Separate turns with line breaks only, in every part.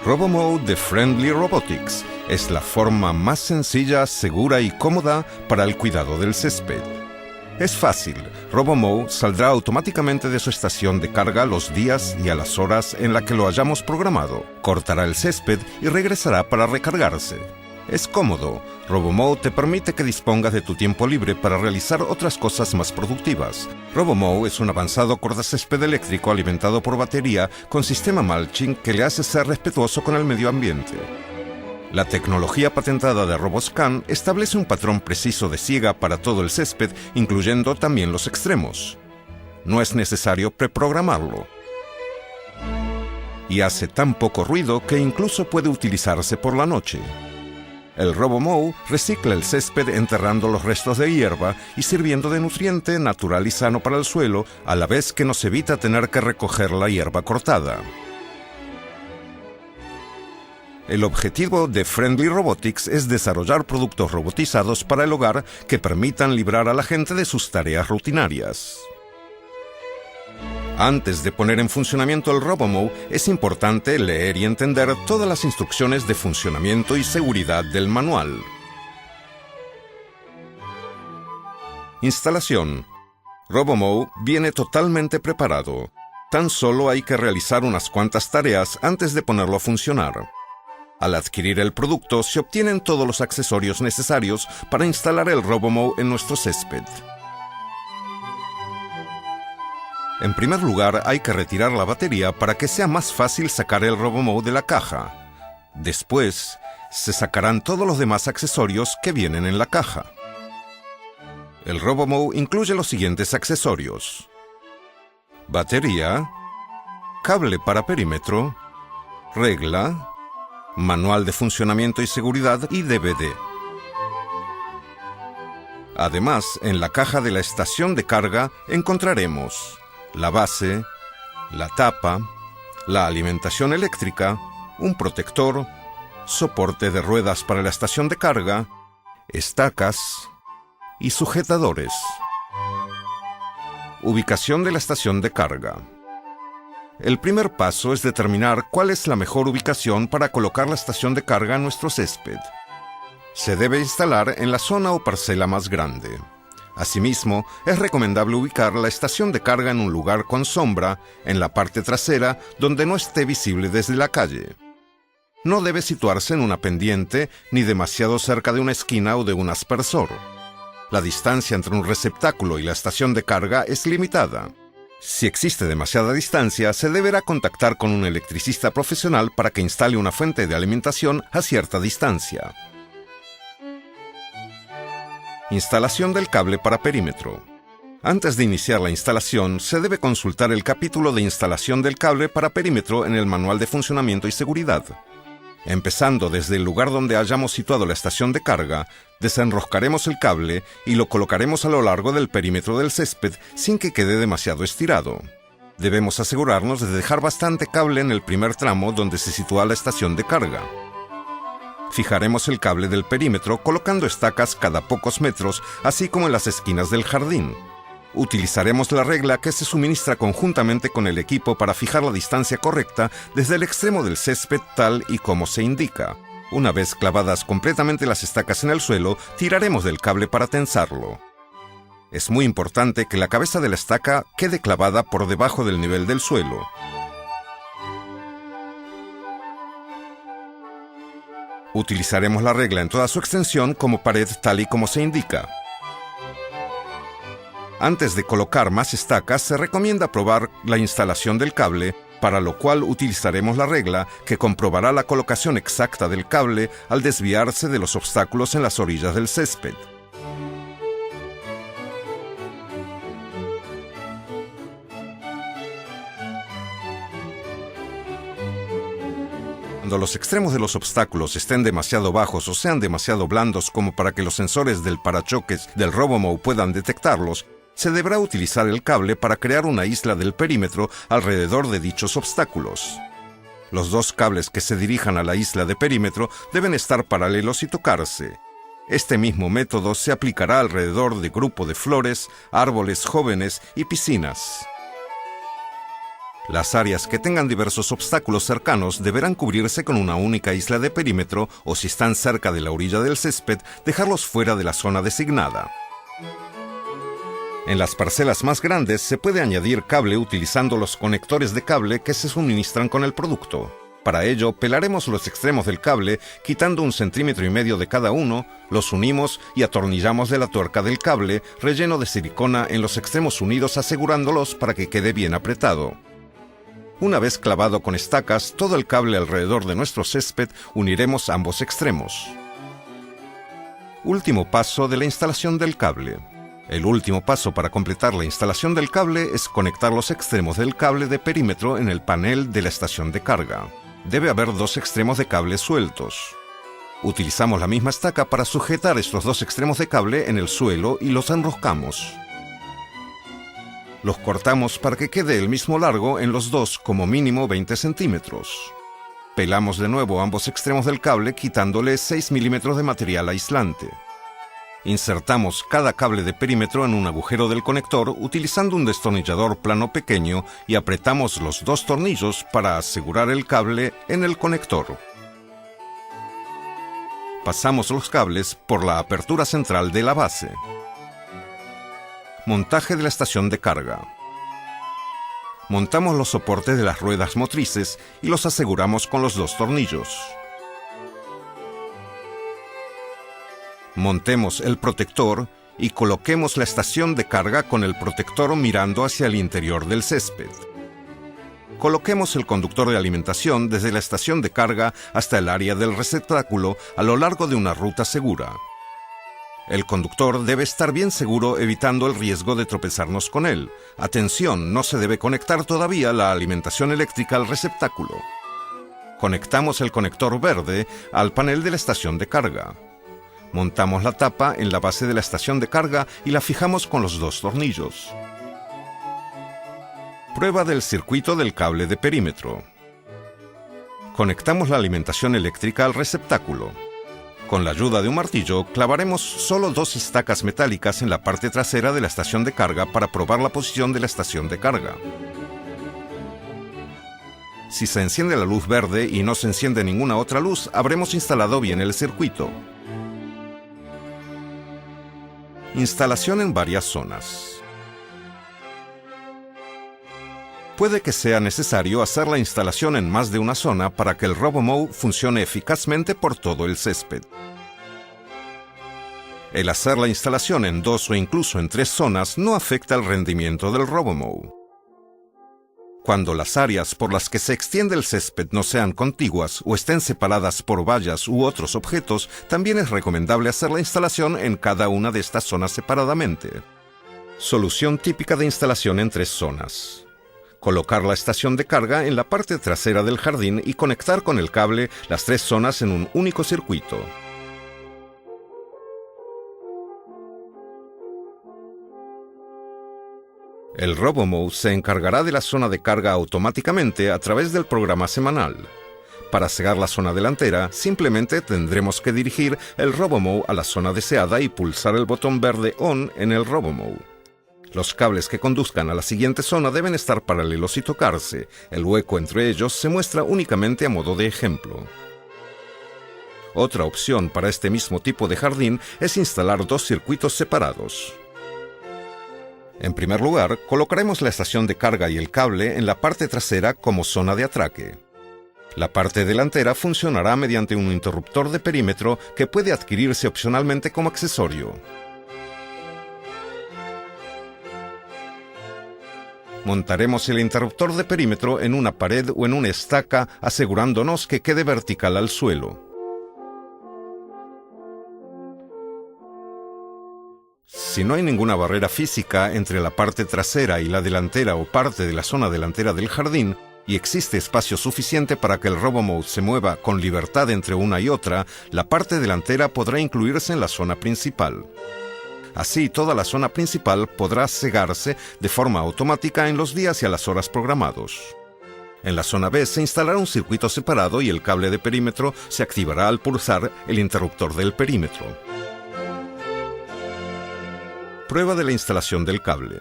RoboMow de Friendly Robotics es la forma más sencilla, segura y cómoda para el cuidado del césped. Es fácil. RoboMow saldrá automáticamente de su estación de carga los días y a las horas en la que lo hayamos programado. Cortará el césped y regresará para recargarse. Es cómodo. RoboMow te permite que dispongas de tu tiempo libre para realizar otras cosas más productivas. RoboMow es un avanzado cortacésped eléctrico alimentado por batería con sistema mulching que le hace ser respetuoso con el medio ambiente. La tecnología patentada de RoboScan establece un patrón preciso de siega para todo el césped, incluyendo también los extremos. No es necesario preprogramarlo. Y hace tan poco ruido que incluso puede utilizarse por la noche. El RoboMow recicla el césped enterrando los restos de hierba y sirviendo de nutriente natural y sano para el suelo, a la vez que nos evita tener que recoger la hierba cortada. El objetivo de Friendly Robotics es desarrollar productos robotizados para el hogar que permitan librar a la gente de sus tareas rutinarias. Antes de poner en funcionamiento el RoboMow, es importante leer y entender todas las instrucciones de funcionamiento y seguridad del manual. Instalación. RoboMow viene totalmente preparado. Tan solo hay que realizar unas cuantas tareas antes de ponerlo a funcionar. Al adquirir el producto, se obtienen todos los accesorios necesarios para instalar el RoboMow en nuestro césped. En primer lugar, hay que retirar la batería para que sea más fácil sacar el RoboMow de la caja. Después, se sacarán todos los demás accesorios que vienen en la caja. El RoboMow incluye los siguientes accesorios: batería, cable para perímetro, regla, manual de funcionamiento y seguridad y DVD. Además, en la caja de la estación de carga encontraremos la base, la tapa, la alimentación eléctrica, un protector, soporte de ruedas para la estación de carga, estacas y sujetadores. Ubicación de la estación de carga. El primer paso es determinar cuál es la mejor ubicación para colocar la estación de carga en nuestro césped. Se debe instalar en la zona o parcela más grande. Asimismo, es recomendable ubicar la estación de carga en un lugar con sombra, en la parte trasera, donde no esté visible desde la calle. No debe situarse en una pendiente ni demasiado cerca de una esquina o de un aspersor. La distancia entre un receptáculo y la estación de carga es limitada. Si existe demasiada distancia, se deberá contactar con un electricista profesional para que instale una fuente de alimentación a cierta distancia. Instalación del cable para perímetro. Antes de iniciar la instalación, se debe consultar el capítulo de instalación del cable para perímetro en el manual de funcionamiento y seguridad. Empezando desde el lugar donde hayamos situado la estación de carga, desenroscaremos el cable y lo colocaremos a lo largo del perímetro del césped sin que quede demasiado estirado. Debemos asegurarnos de dejar bastante cable en el primer tramo donde se sitúa la estación de carga. Fijaremos el cable del perímetro colocando estacas cada pocos metros, así como en las esquinas del jardín. Utilizaremos la regla que se suministra conjuntamente con el equipo para fijar la distancia correcta desde el extremo del césped tal y como se indica. Una vez clavadas completamente las estacas en el suelo, tiraremos del cable para tensarlo. Es muy importante que la cabeza de la estaca quede clavada por debajo del nivel del suelo. Utilizaremos la regla en toda su extensión como pared tal y como se indica. Antes de colocar más estacas, se recomienda probar la instalación del cable, para lo cual utilizaremos la regla que comprobará la colocación exacta del cable al desviarse de los obstáculos en las orillas del césped. Cuando los extremos de los obstáculos estén demasiado bajos o sean demasiado blandos como para que los sensores del parachoques del RoboMow puedan detectarlos, se deberá utilizar el cable para crear una isla del perímetro alrededor de dichos obstáculos. Los dos cables que se dirijan a la isla de perímetro deben estar paralelos y tocarse. Este mismo método se aplicará alrededor de grupo de flores, árboles jóvenes y piscinas. Las áreas que tengan diversos obstáculos cercanos deberán cubrirse con una única isla de perímetro o, si están cerca de la orilla del césped, dejarlos fuera de la zona designada. En las parcelas más grandes se puede añadir cable utilizando los conectores de cable que se suministran con el producto. Para ello, pelaremos los extremos del cable, quitando 1,5 centímetros de cada uno, los unimos y atornillamos de la tuerca del cable, relleno de silicona en los extremos unidos, asegurándolos para que quede bien apretado. Una vez clavado con estacas todo el cable alrededor de nuestro césped, uniremos ambos extremos. Último paso de la instalación del cable. El último paso para completar la instalación del cable es conectar los extremos del cable de perímetro en el panel de la estación de carga. Debe haber 2 extremos de cable sueltos. Utilizamos la misma estaca para sujetar estos 2 extremos de cable en el suelo y los enroscamos. Los cortamos para que quede el mismo largo en los dos, como mínimo 20 centímetros. Pelamos de nuevo ambos extremos del cable, quitándole 6 milímetros de material aislante. Insertamos cada cable de perímetro en un agujero del conector utilizando un destornillador plano pequeño y apretamos los 2 tornillos para asegurar el cable en el conector. Pasamos los cables por la apertura central de la base. Montaje de la estación de carga. Montamos los soportes de las ruedas motrices y los aseguramos con los 2 tornillos. Montemos el protector y coloquemos la estación de carga con el protector mirando hacia el interior del césped. Coloquemos el conductor de alimentación desde la estación de carga hasta el área del receptáculo a lo largo de una ruta segura. El conductor debe estar bien seguro, evitando el riesgo de tropezarnos con él. Atención, no se debe conectar todavía la alimentación eléctrica al receptáculo. Conectamos el conector verde al panel de la estación de carga. Montamos la tapa en la base de la estación de carga y la fijamos con los 2 tornillos. Prueba del circuito del cable de perímetro. Conectamos la alimentación eléctrica al receptáculo. Con la ayuda de un martillo, clavaremos solo 2 estacas metálicas en la parte trasera de la estación de carga para probar la posición de la estación de carga. Si se enciende la luz verde y no se enciende ninguna otra luz, habremos instalado bien el circuito. Instalación en varias zonas. Puede que sea necesario hacer la instalación en más de una zona para que el RoboMow funcione eficazmente por todo el césped. El hacer la instalación en 2 o incluso en 3 zonas no afecta el rendimiento del RoboMow. Cuando las áreas por las que se extiende el césped no sean contiguas o estén separadas por vallas u otros objetos, también es recomendable hacer la instalación en cada una de estas zonas separadamente. Solución típica de instalación en 3 zonas. Colocar la estación de carga en la parte trasera del jardín y conectar con el cable las 3 zonas en un único circuito. El RoboMow se encargará de la zona de carga automáticamente a través del programa semanal. Para cegar la zona delantera, simplemente tendremos que dirigir el RoboMow a la zona deseada y pulsar el botón verde ON en el RoboMow. Los cables que conduzcan a la siguiente zona deben estar paralelos y tocarse. El hueco entre ellos se muestra únicamente a modo de ejemplo. Otra opción para este mismo tipo de jardín es instalar 2 circuitos separados. En primer lugar, colocaremos la estación de carga y el cable en la parte trasera como zona de atraque. La parte delantera funcionará mediante un interruptor de perímetro que puede adquirirse opcionalmente como accesorio. Montaremos el interruptor de perímetro en una pared o en una estaca, asegurándonos que quede vertical al suelo. Si no hay ninguna barrera física entre la parte trasera y la delantera o parte de la zona delantera del jardín, y existe espacio suficiente para que el RoboMow se mueva con libertad entre una y otra, la parte delantera podrá incluirse en la zona principal. Así, toda la zona principal podrá cegarse de forma automática en los días y a las horas programados. En la zona B se instalará un circuito separado y el cable de perímetro se activará al pulsar el interruptor del perímetro. Prueba de la instalación del cable.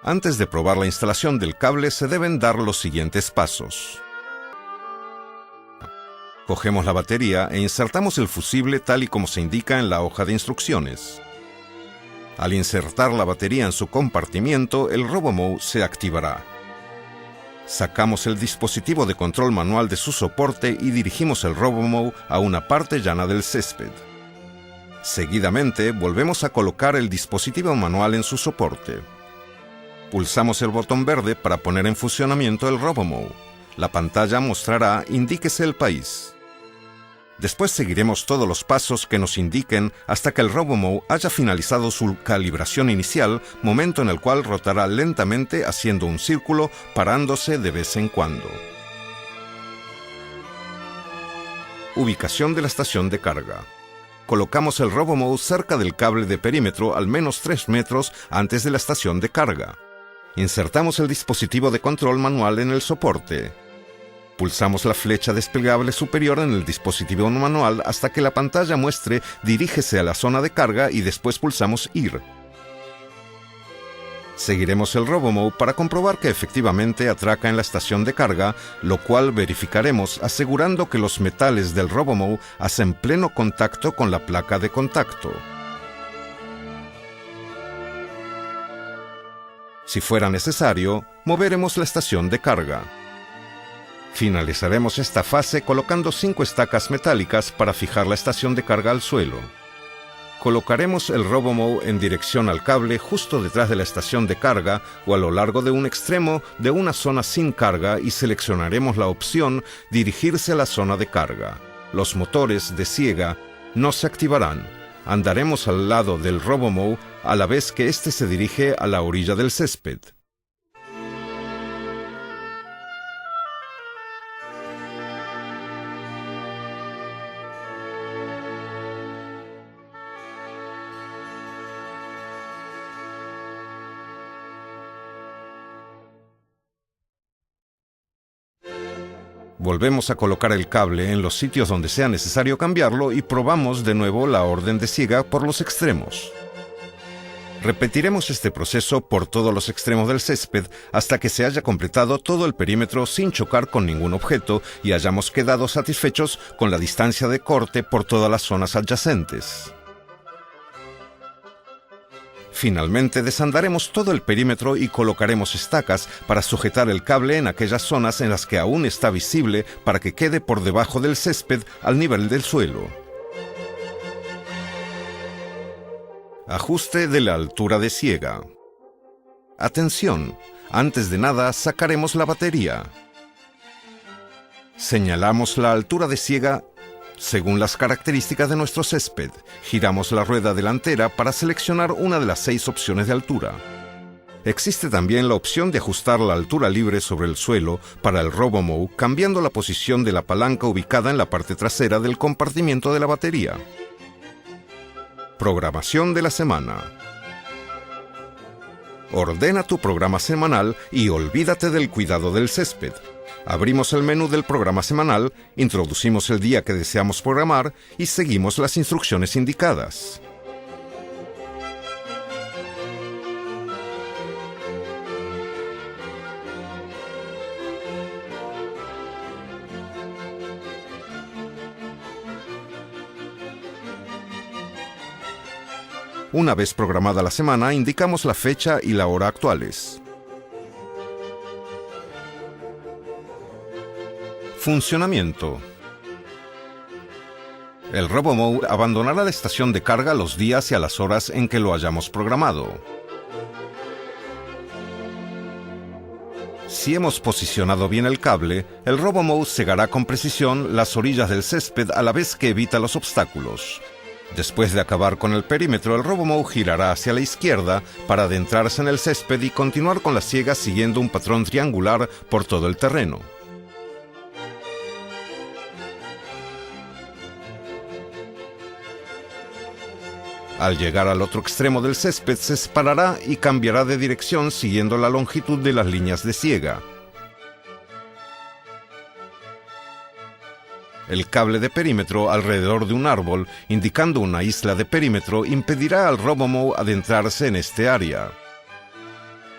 Antes de probar la instalación del cable se deben dar los siguientes pasos. Cogemos la batería e insertamos el fusible tal y como se indica en la hoja de instrucciones. Al insertar la batería en su compartimiento, el RoboMow se activará. Sacamos el dispositivo de control manual de su soporte y dirigimos el RoboMow a una parte llana del césped. Seguidamente, volvemos a colocar el dispositivo manual en su soporte. Pulsamos el botón verde para poner en funcionamiento el RoboMow. La pantalla mostrará "Indíquese el país". Después seguiremos todos los pasos que nos indiquen hasta que el RoboMow haya finalizado su calibración inicial, momento en el cual rotará lentamente haciendo un círculo, parándose de vez en cuando. Ubicación de la estación de carga. Colocamos el RoboMow cerca del cable de perímetro al menos 3 metros antes de la estación de carga. Insertamos el dispositivo de control manual en el soporte. Pulsamos la flecha desplegable superior en el dispositivo manual hasta que la pantalla muestre "Dirígese a la zona de carga" y después pulsamos "Ir". Seguiremos el RoboMow para comprobar que efectivamente atraca en la estación de carga, lo cual verificaremos asegurando que los metales del RoboMow hacen pleno contacto con la placa de contacto. Si fuera necesario, moveremos la estación de carga. Finalizaremos esta fase colocando 5 estacas metálicas para fijar la estación de carga al suelo. Colocaremos el RoboMow en dirección al cable justo detrás de la estación de carga o a lo largo de un extremo de una zona sin carga y seleccionaremos la opción "Dirigirse a la zona de carga". Los motores de siega no se activarán. Andaremos al lado del RoboMow a la vez que éste se dirige a la orilla del césped. Volvemos a colocar el cable en los sitios donde sea necesario cambiarlo y probamos de nuevo la orden de siega por los extremos. Repetiremos este proceso por todos los extremos del césped hasta que se haya completado todo el perímetro sin chocar con ningún objeto y hayamos quedado satisfechos con la distancia de corte por todas las zonas adyacentes. Finalmente desandaremos todo el perímetro y colocaremos estacas para sujetar el cable en aquellas zonas en las que aún está visible para que quede por debajo del césped al nivel del suelo. Ajuste de la altura de siega. Atención, antes de nada sacaremos la batería. Señalamos la altura de siega según las características de nuestro césped. Giramos la rueda delantera para seleccionar una de las 6 opciones de altura. Existe también la opción de ajustar la altura libre sobre el suelo para el RoboMow cambiando la posición de la palanca ubicada en la parte trasera del compartimiento de la batería. Programación de la semana. Ordena tu programa semanal y olvídate del cuidado del césped. Abrimos el menú del programa semanal, introducimos el día que deseamos programar y seguimos las instrucciones indicadas. Una vez programada la semana, indicamos la fecha y la hora actuales. Funcionamiento. El RoboMow abandonará la estación de carga los días y a las horas en que lo hayamos programado. Si hemos posicionado bien el cable, el RoboMow cegará con precisión las orillas del césped a la vez que evita los obstáculos. Después de acabar con el perímetro, el RoboMow girará hacia la izquierda para adentrarse en el césped y continuar con la siega siguiendo un patrón triangular por todo el terreno. Al llegar al otro extremo del césped se separará y cambiará de dirección siguiendo la longitud de las líneas de siega. El cable de perímetro alrededor de un árbol, indicando una isla de perímetro, impedirá al RoboMow adentrarse en este área.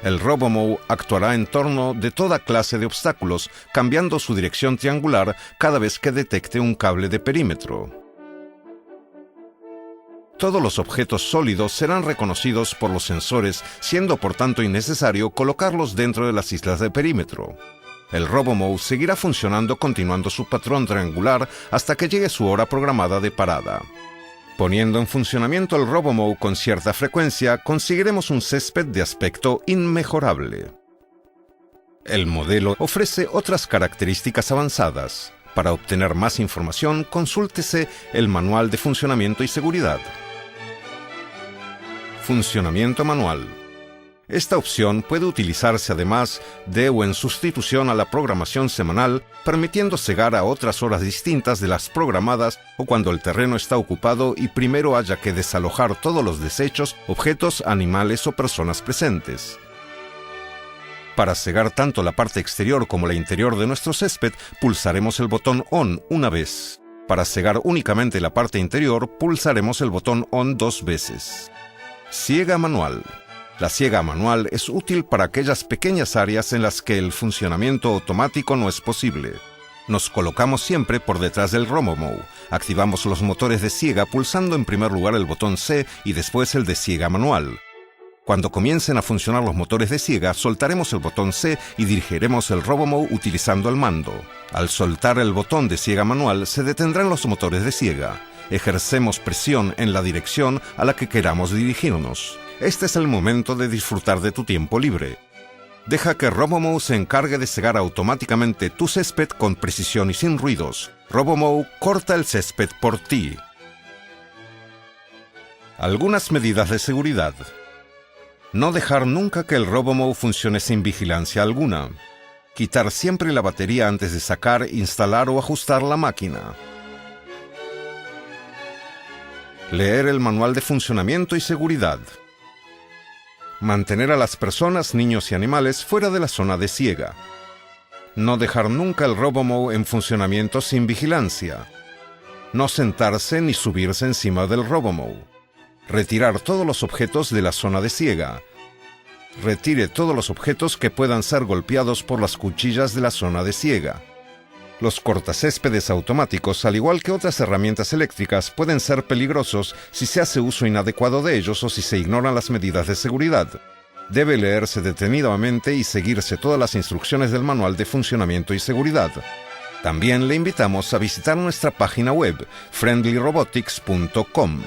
El RoboMow actuará en torno de toda clase de obstáculos, cambiando su dirección triangular cada vez que detecte un cable de perímetro. Todos los objetos sólidos serán reconocidos por los sensores, siendo por tanto innecesario colocarlos dentro de las islas de perímetro. El RoboMow seguirá funcionando continuando su patrón triangular hasta que llegue su hora programada de parada. Poniendo en funcionamiento el RoboMow con cierta frecuencia, conseguiremos un césped de aspecto inmejorable. El modelo ofrece otras características avanzadas. Para obtener más información, consúltese el Manual de Funcionamiento y Seguridad. Funcionamiento manual. Esta opción puede utilizarse además de o en sustitución a la programación semanal, permitiendo cegar a otras horas distintas de las programadas o cuando el terreno está ocupado y primero haya que desalojar todos los desechos, objetos, animales o personas presentes. Para cegar tanto la parte exterior como la interior de nuestro césped, pulsaremos el botón ON una vez. Para cegar únicamente la parte interior, pulsaremos el botón ON 2 veces. Siega manual. La siega manual es útil para aquellas pequeñas áreas en las que el funcionamiento automático no es posible. Nos colocamos siempre por detrás del RoboMow. Activamos los motores de siega pulsando en primer lugar el botón C y después el de siega manual. Cuando comiencen a funcionar los motores de siega, soltaremos el botón C y dirigiremos el RoboMow utilizando el mando. Al soltar el botón de siega manual, se detendrán los motores de siega. Ejercemos presión en la dirección a la que queramos dirigirnos. Este es el momento de disfrutar de tu tiempo libre. Deja que RoboMow se encargue de cegar automáticamente tu césped con precisión y sin ruidos. RoboMow corta el césped por ti. Algunas medidas de seguridad. No dejar nunca que el RoboMow funcione sin vigilancia alguna. Quitar siempre la batería antes de sacar, instalar o ajustar la máquina. Leer el manual de funcionamiento y seguridad. Mantener a las personas, niños y animales fuera de la zona de siega. No dejar nunca el RoboMow en funcionamiento sin vigilancia. No sentarse ni subirse encima del RoboMow. Retirar todos los objetos de la zona de siega. Retire todos los objetos que puedan ser golpeados por las cuchillas de la zona de siega. Los cortacéspedes automáticos, al igual que otras herramientas eléctricas, pueden ser peligrosos si se hace uso inadecuado de ellos o si se ignoran las medidas de seguridad. Debe leerse detenidamente y seguirse todas las instrucciones del Manual de Funcionamiento y Seguridad. También le invitamos a visitar nuestra página web, friendlyrobotics.com.